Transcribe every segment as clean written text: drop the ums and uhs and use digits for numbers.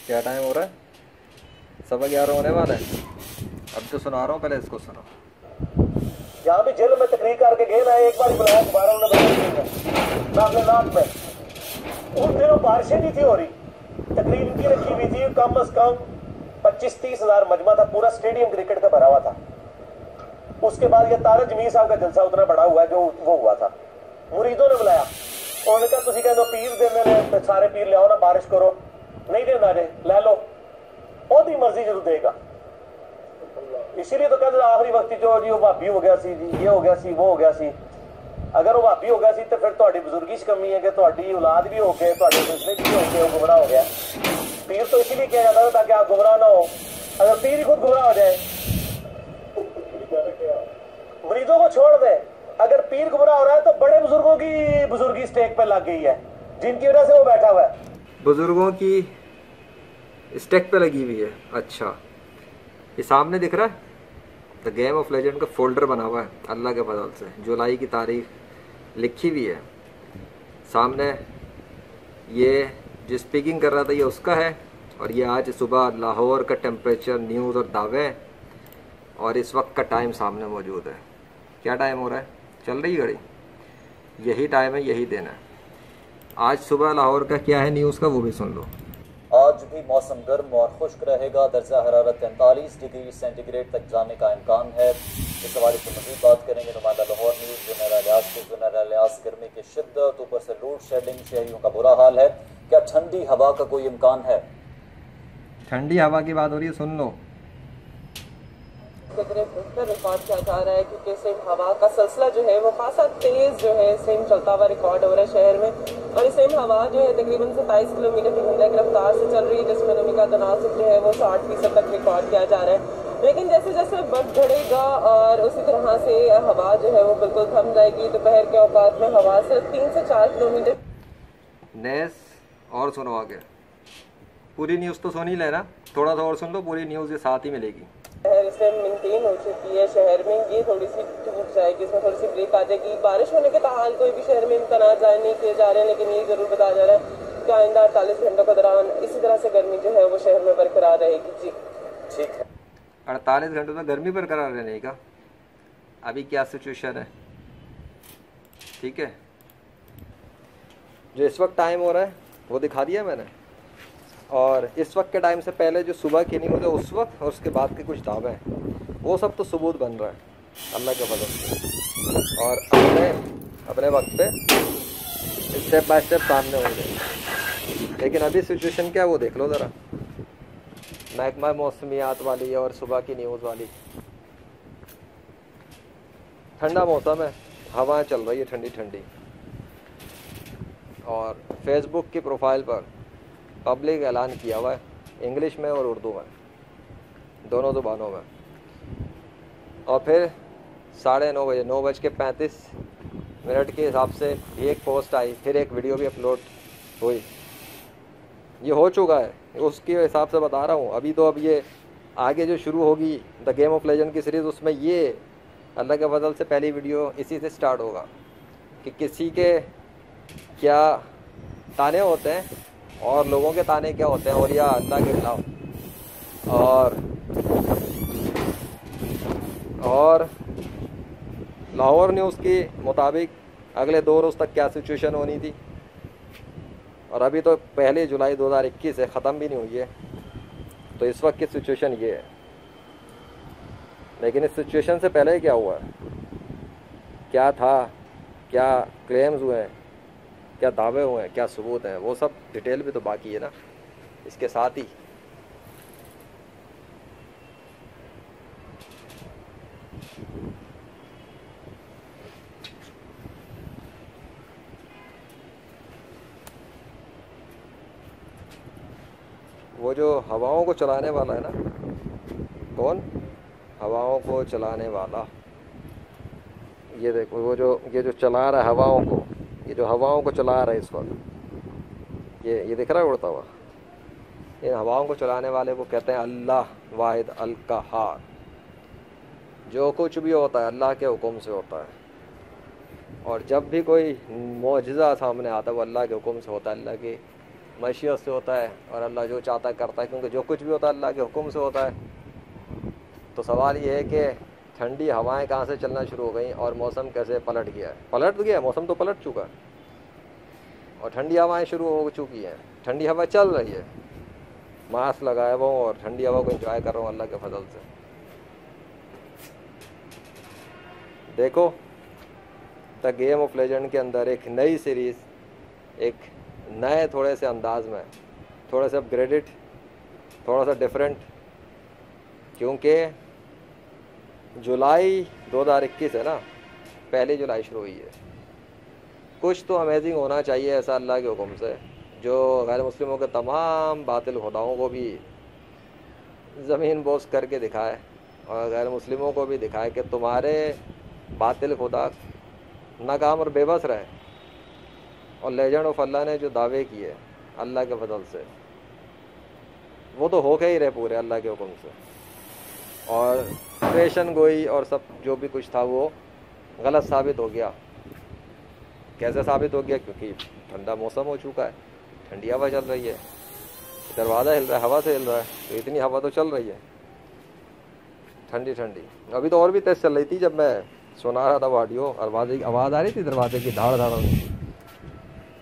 क्या टाइम हो रहा है? 11:15 होने वाला है। अब तो सुना रहा हूँ, पहले इसको सुनो। यहाँ भी जेल में तकरीर करके गए ना, एक बार बुलाया, दोबारा उन्होंने नाक नाक में। उन दिनों बारिशें नहीं थी हो रही, तकरीर इनकी रखी हुई थी, कम अज कम 25-30 हजार मजमा था, पूरा स्टेडियम क्रिकेट का भरा हुआ था। उसके बाद ये तारा जमीर साहब का जलसा उतना बड़ा हुआ जो वो हुआ था। मुरीदों ने बुलाया, उन्होंने कहा तुसी कहते हो पीर देने, सारे पीर ले आओ ना, बारिश करो। नहीं देना जे ले लो, ओदी मर्जी जरूर देगा। इसीलिए तो कहते आखिरी वक्त जो जी वो भाभी हो गया सी, जी ये हो गया सी, वो हो गया सी। अगर वो भाभी हो गया सी तो फिर ਤੁਹਾਡੀ बुजुर्गी कमी है कि ਤੁਹਾਡੀ औलाद भी हो गए, ਤੁਹਾਡੇ दूसरे भी हो गए, वो गुमराह हो गया। पीर तो इसीलिए किया जाता है ताकि आप गुमराह ना हो। अगर पीर ही खुद गुमराह हो जाए, मरीजों को छोड़ दे। अगर पीर गुमराह हो रहा है तो बड़े बुजुर्गों की बुजुर्गी स्टेक पे लग गई है, जिनकी वजह से वो बैठा हुआ है। बुजुर्गों की स्टेक पे लगी हुई है। अच्छा, ये सामने दिख रहा है द गेम ऑफ लेजेंड का फोल्डर बना हुआ है अल्लाह के फजल से। जुलाई की तारीख लिखी हुई है सामने। ये जो स्पीकिंग कर रहा था ये उसका है, और ये आज सुबह लाहौर का टेम्परेचर, न्यूज़ और दावे, और इस वक्त का टाइम सामने मौजूद है। क्या टाइम हो रहा है? चल रही घड़ी, यही टाइम है, यही दिन है। आज सुबह लाहौर का क्या है न्यूज़ का, वो भी सुन लो। आज भी मौसम गर्म और खुश्क रहेगा। दर्जा हरारत 43 डिग्री सेंटीग्रेड तक जाने का इम्कान है। इस हवाले से मज़ीद बात करेंगे नुमाइंदा लाहौर न्यूज़ जुनैर इलियास के। जुनैर इलियास, गर्मी की शिद्दत, ऊपर से लोड शेडिंग, शहरियों का बुरा हाल है। क्या ठंडी हवा का कोई इम्कान है? ठंडी हवा की बात हो रही है, सुन लो। रिकॉर्ड किया जा रहा है क्योंकि सेम हवा का सिलसिला जो है वो खासा तेज जो है सेम चलता हुआ रिकॉर्ड हो रहा है शहर में। और सेम हवा जो है तकरीबन 27 किलोमीटर की घंटा की रफ्तार से चल रही है, जिसमें नमी का तनासुब जो है वो 60% तक रिकॉर्ड किया जा रहा है। लेकिन जैसे जैसे बर्फ बढ़ेगा और उसी तरह से हवा जो है वो बिल्कुल थम जाएगी। दोपहर के औकात में हवा से 3 से 4 किलोमीटर। नेस और सुनो आगे, पूरी न्यूज़ तो सुन ही लेना, थोड़ा सा और सुन लो, पूरी न्यूज़ ये साथ ही मिलेगी। शहर से मेंटेन हो चुकी है, शहर में ये थोड़ी सी टूट जाएगी, इसमें थोड़ी सी ब्रेक आ जाएगी। बारिश होने के ताहाल कोई भी शहर में इम्कान जाहिर नहीं किए जा रहे हैं, लेकिन ये जरूर बताया जा रहा है कि आइंदा 48 घंटों के दौरान इसी तरह से गर्मी जो है वो शहर में बरकरार रहेगी। जी ठीक है, 48 घंटों तक गर्मी बरकरार रहने का अभी क्या सिचुएशन है? ठीक है, जो इस वक्त टाइम हो रहा है वो दिखा दिया मैंने, और इस वक्त के टाइम से पहले जो सुबह की न्यूज़ है उस वक्त और उसके बाद के कुछ दावे हैं, वो सब तो सबूत बन रहा है अल्लाह के फजल से। और अपने वक्त पे स्टेप बाय स्टेप सामने होंगे। लेकिन अभी सिचुएशन क्या है वो देख लो ज़रा, महकमा मौसमियात वाली और सुबह की न्यूज़ वाली। ठंडा मौसम है, हवाएं चल रही है ठंडी ठंडी, और फेसबुक की प्रोफाइल पर पब्लिक ऐलान किया हुआ है इंग्लिश में और उर्दू में, दोनों ज़ुबानों में। और फिर 9:30 बजे 9:35 के हिसाब से एक पोस्ट आई, फिर एक वीडियो भी अपलोड हुई। ये हो चुका है, उसके हिसाब से बता रहा हूँ। अभी तो अब ये आगे जो शुरू होगी द गेम ऑफ लेजेंड की सीरीज़, उसमें ये अल्लाह के फजल से पहली वीडियो इसी से स्टार्ट होगा कि किसी के क्या ताने होते हैं और लोगों के ताने क्या होते हैं, और या अल्लाह के खिलाफ। और लाहौर न्यूज़ के मुताबिक अगले 2 रोज़ तक क्या सिचुएशन होनी थी, और अभी तो 1 जुलाई 2021 है, ख़त्म भी नहीं हुई है। तो इस वक्त की सिचुएशन ये है। लेकिन इस सिचुएशन से पहले क्या हुआ है, क्या था, क्या क्लेम्स हुए हैं, क्या दावे हुए हैं, क्या सबूत हैं, वो सब डिटेल भी तो बाकी है ना इसके साथ ही। वो जो हवाओं को चलाने वाला है ना, कौन हवाओं को चलाने वाला, ये देखो, वो जो ये जो चला रहा है हवाओं को, ये जो हवाओं को चला रहा है इस वक्त, ये दिख रहा है उड़ता हुआ। इन हवाओं को चलाने वाले को कहते हैं अल्लाह वाहिद अल कहार। जो कुछ भी होता है अल्लाह के हुक्म से होता है, और जब भी कोई मौजज़ा सामने आता है वो अल्लाह के हुक्म से होता है, अल्लाह की मशीयत से होता है और अल्लाह जो चाहता है करता है, क्योंकि जो कुछ भी होता है अल्लाह के हुक्म से होता है। तो सवाल ये है कि ठंडी हवाएं कहाँ से चलना शुरू हो गई और मौसम कैसे पलट गया है? पलट गया, मौसम तो पलट चुका है और ठंडी हवाएं शुरू हो चुकी हैं। ठंडी हवा चल रही है, मास्क लगाया हुआ हूँ और ठंडी हवा को एंजॉय कर रहा हूँ अल्लाह के फजल से। देखो द गेम ऑफ लेजेंड के अंदर एक नई सीरीज़, एक नए थोड़े से अंदाज में, थोड़ा सा अपग्रेडेड, थोड़ा सा डिफरेंट, क्योंकि जुलाई 2021 है ना, 1 जुलाई शुरू हुई है। कुछ तो अमेजिंग होना चाहिए ऐसा अल्लाह के हुक्म से, जो गैर मुस्लिमों के तमाम बातिल खुदाओं को भी ज़मीन बोस करके दिखाए और गैर मुस्लिमों को भी दिखाए कि तुम्हारे बातिल खुदा नाकाम और बेबस रहे। और लेजेंड ऑफ अल्लाह ने जो दावे किए अल्लाह के फजल से, वो तो होके ही रहे पूरे अल्लाह के हुक्म से। और पेशन गोई और सब जो भी कुछ था वो गलत साबित हो गया। कैसे साबित हो गया? क्योंकि ठंडा मौसम हो चुका है, ठंडी हवा चल रही है, दरवाज़ा हिल रहा है, हवा से हिल रहा है, तो इतनी हवा तो चल रही है ठंडी ठंडी। अभी तो और भी तेज़ चल रही थी जब मैं सुना रहा था वो ऑडियो, आवाज़ आ रही थी दरवाजे की धाड़ धाड़।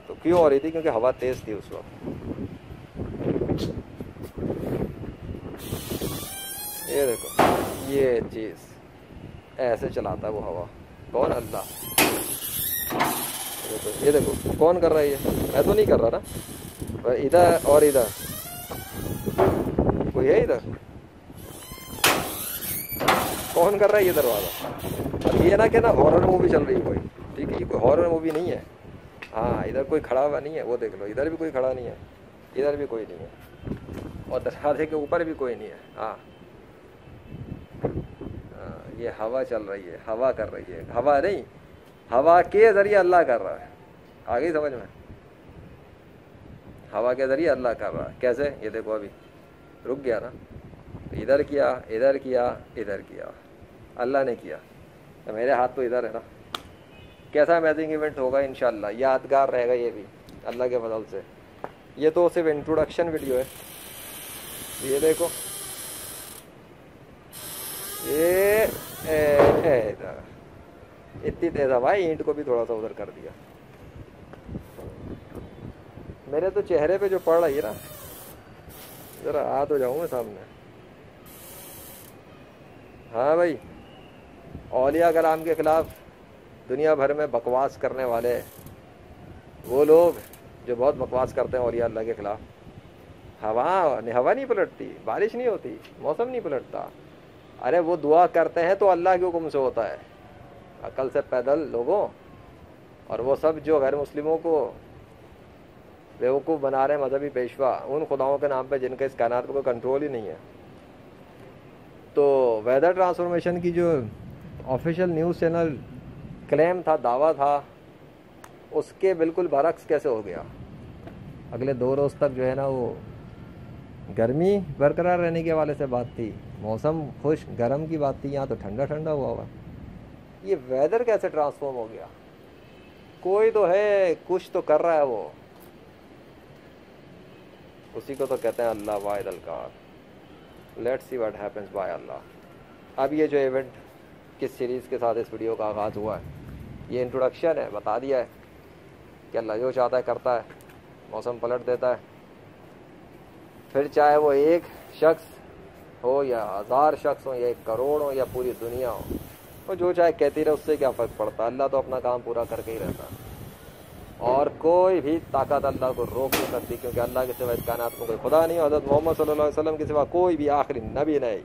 तो क्यों हो रही थी? क्योंकि हवा तेज़ थी उस वक्त। ये देखो, ये चीज़ ऐसे चलाता है वो हवा। कौन? अल्लाह। ये देखो कौन कर रहा है? ये मैं तो नहीं कर रहा ना। इधर और इधर कोई है? इधर कौन कर रहा है ये दरवाज़ा? अब ये ना कि ना हॉरर मूवी चल रही है कोई, ठीक है? ये कोई हॉरर मूवी नहीं है। हाँ, इधर कोई खड़ा हुआ नहीं है, वो देख लो, इधर भी कोई खड़ा नहीं है, इधर भी कोई नहीं है और दरवाजे के ऊपर भी कोई नहीं है। हाँ, ये हवा चल रही है, हवा कर रही है। हवा नहीं, हवा के ज़रिए अल्लाह कर रहा है। आ गई समझ में? हवा के ज़रिए अल्लाह कर रहा है। कैसे? ये देखो अभी रुक गया ना, तो इधर किया, इधर किया, इधर किया, अल्लाह ने किया। तो मेरे हाथ तो इधर है ना। कैसा अमेजिंग इवेंट होगा इंशाल्लाह, यादगार रहेगा ये भी अल्लाह के फजल से। ये तो सिर्फ इंट्रोडक्शन वीडियो है। ये देखो, ये इतनी तेज हवा है, ईंट को भी थोड़ा सा उधर कर दिया। मेरे तो चेहरे पे जो पड़ रही है ना, जरा आ तो जाऊँ मैं सामने। हाँ भाई, औलिया कलाम के खिलाफ दुनिया भर में बकवास करने वाले वो लोग जो बहुत बकवास करते हैं औलिया अल्लाह के खिलाफ, हवा नहीं पलटती, बारिश नहीं होती, मौसम नहीं पलटता। अरे वो दुआ करते हैं तो अल्लाह के हुक्म से होता है, अकल से पैदल लोगों। और वो सब जो गैर मुस्लिमों को बेवकूफ़ बना रहे हैं मजहबी पेशवा, उन खुदाओं के नाम पे जिनके इस कायनात पर कोई कंट्रोल ही नहीं है। तो वेदर ट्रांसफॉर्मेशन की जो ऑफिशियल न्यूज़ चैनल क्लेम था, दावा था, उसके बिल्कुल बरक्स कैसे हो गया। अगले 2 रोज़ तक जो है ना वो गर्मी बरकरार रहने के हवाले से बात थी, मौसम खुश गर्म की बात थी, यहाँ तो ठंडा ठंडा हुआ। ये वेदर कैसे ट्रांसफॉर्म हो गया? कोई तो है, कुछ तो कर रहा है वो, उसी को तो कहते हैं अल्लाह वाहिद अलकार। Let's see what happens by अल्लाह। अब ये जो इवेंट किस सीरीज़ के साथ इस वीडियो का आगाज़ हुआ है, ये इंट्रोडक्शन है, बता दिया है कि अल्लाह जो चाहता है करता है, मौसम पलट देता है। फिर चाहे वो एक शख्स हो या 1000 शख्स हो या 1 करोड़ हो या पूरी दुनिया हो, वो जो चाहे कहती रहे, उससे क्या फ़र्क पड़ता है। अल्लाह तो अपना काम पूरा करके ही रहता है और कोई भी ताकत अल्लाह को रोक नहीं सकती, क्योंकि अल्लाह के सिवा इस कायनात में कोई खुदा नहीं। हज़रत मोहम्मद सल्लल्लाहु अलैहि वसल्लम के सिवा कोई भी आखिरी नबी नहीं।